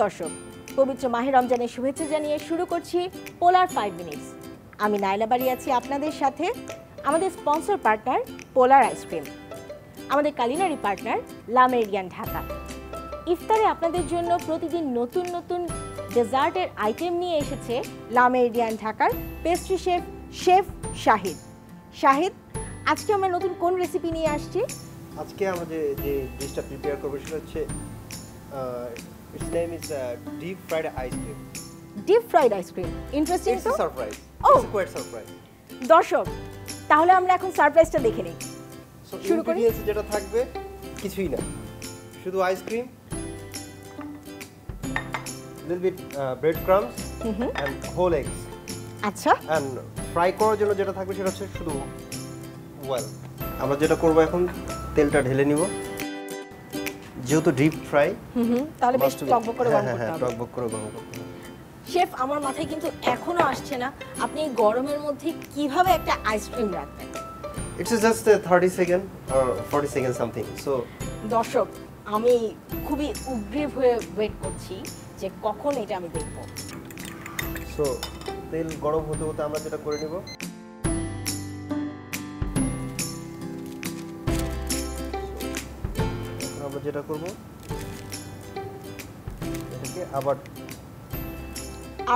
দর্শক, পবিত্র মাহে রমজানের শুভেচ্ছা জানিয়ে শুরু করছি পোলার 5 মিনিটস। আমি নাইলা বাড়ি আছি আপনাদের সাথে। আমাদের স্পন্সর পার্টনার পোলার আইসক্রিম, আমাদের কালিনারি পার্টনার লা মেরিডিয়ান ঢাকা। ইফতারে আপনাদের জন্য প্রতিদিন নতুন নতুন ডেজার্টের আইটেম নিয়ে এসেছে লা মেরিডিয়ান ঢাকার পেস্ট্রি শেফ শাহিদ। শাহিদ, আজকে আমরা নতুন কোন রেসিপি নিয়ে আসছি? আজকে আমরা যে ডিশটা প্রিপেয়ার করব সেটা হচ্ছে it's name is deep fried ice cream. Deep fried ice cream, interesting তো। Surprise, Oh! It's quite surprise. দর্শক, তাহলে আমরা এখন সারপ্রাইজটা দেখে নিই। শুরু করি। যেটা থাকবে কিছুই না, শুধু ice cream, little bit bread crumbs and whole eggs. আচ্ছা, এন্ড ফ্রাই করার জন্য যেটা থাকবে সেটা হচ্ছে শুধু ওয়েল। আমরা যেটা করব এখন তেলটা ঢেলে নিব, যেহেতু ডিপ ফ্রাই। তাহলে বেশ টকবক করে গরম করতে হবে। টকবক করে গরম করতে হবে। শেফ, আমার মাথায় কিন্তু এখনো আসছে না আপনি এই গরমের মধ্যে কিভাবে একটা আইসক্রিম রাখবেন। It's just 30 seconds or 40 seconds something. So দর্শক, আমি খুবই উদ্গ্রীব হয়ে ওয়েট করছি যে কখন এটা আমি দেখব। so তেল গরম হতে হতে আমরা যেটা করে নিব, আমরা যেটা করব এটাকে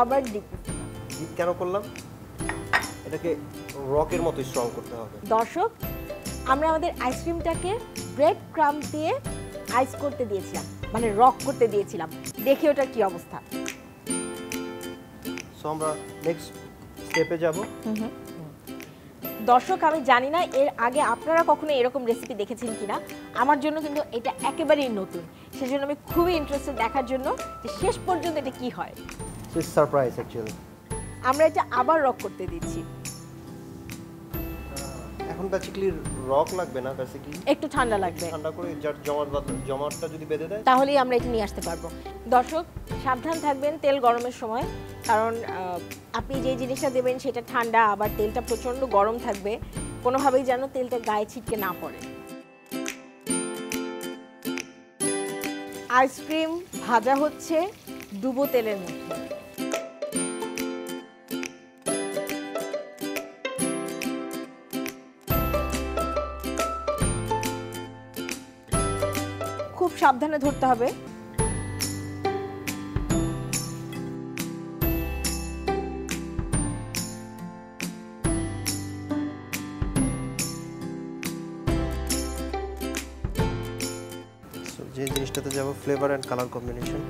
আবার ডিপ কেন করলাম, এটাকে রকের মতো স্ট্রং করতে হবে। দর্শক, আমরা আমাদের আইসক্রিমটাকে ব্রেড ক্রাম্ব দিয়ে আইস করতে দিয়েছিলাম, মানে রক করতে দিয়েছিলাম। দেখি ওটার কি অবস্থা। সো আমরা নেক্সট স্টেপে যাব। দর্শক, আমি জানি না এর আগে আপনারা কখনো এরকম রেসিপি দেখেছেন কিনা। আমার জন্য কিন্তু এটা একেবারেই নতুন, সেজন্য আমি খুবই ইন্টারেস্টেড দেখার জন্য যে শেষ পর্যন্ত এটা কি হয়। It's surprise actually. আমরা এটা আবার রক করতে দিচ্ছি। এখন বেসিক্যালি রক লাগবে না, বেসিক্যালি একটু ঠান্ডা লাগবে। ঠান্ডা করে জমাটটা যদি বেঁধে দেয় তাহলেই আমরা এটা নিয়ে আসতে পারবো। দর্শক, সাবধান থাকবেন তেল গরমের সময়, কারণ আপনি যে জিনিসটা দেবেন সেটা ঠান্ডা, আবার তেলটা প্রচণ্ড গরম থাকবে। কোনোভাবেই যেন তেলটা গায়ে ছিটকে না পড়ে। আইসক্রিম ভাজা হচ্ছে ডুবো তেলের মধ্যে। খুব সাবধানে ধরতে হবে। যে জিনিসটাতে যাব flavour and colour combination.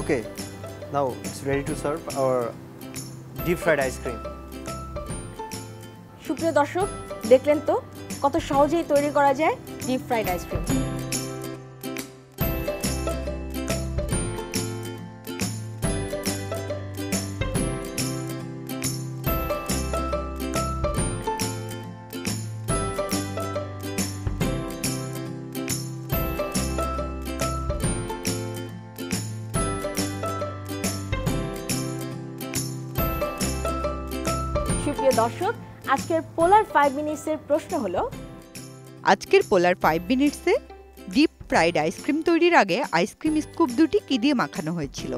Okay, now it's ready to serve our deep fried ice cream. সুপ্রিয় দর্শক, দেখলেন তো কত সহজেই তৈরি করা যায় ডিপ ফ্রাইড আইসক্রিম। সুপ্রিয় দর্শক, আজকের পোলার 5 মিনিটসের প্রশ্ন হলো, আজকের পোলার 5 মিনিটসে ডিপ ফ্রাইড আইসক্রিম তৈরির আগে আইসক্রিম স্কুপ দুটি কি দিয়ে মাখানো হয়েছিল?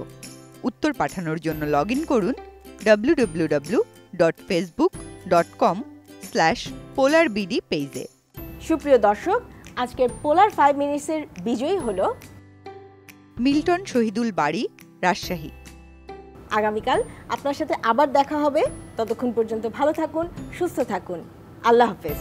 উত্তর পাঠানোর জন্য লগইন করুন www.facebook.com/polarbd পেজে। সুপ্রিয় দর্শক, আজকের পোলার 5 মিনিটসের বিজয়ী হলো মিল্টন শহীদুল বাড়ি, রাজশাহী। আগামীকাল আপনার সাথে আবার দেখা হবে। ততক্ষণ পর্যন্ত ভালো থাকুন, সুস্থ থাকুন। আল্লাহ হাফেজ।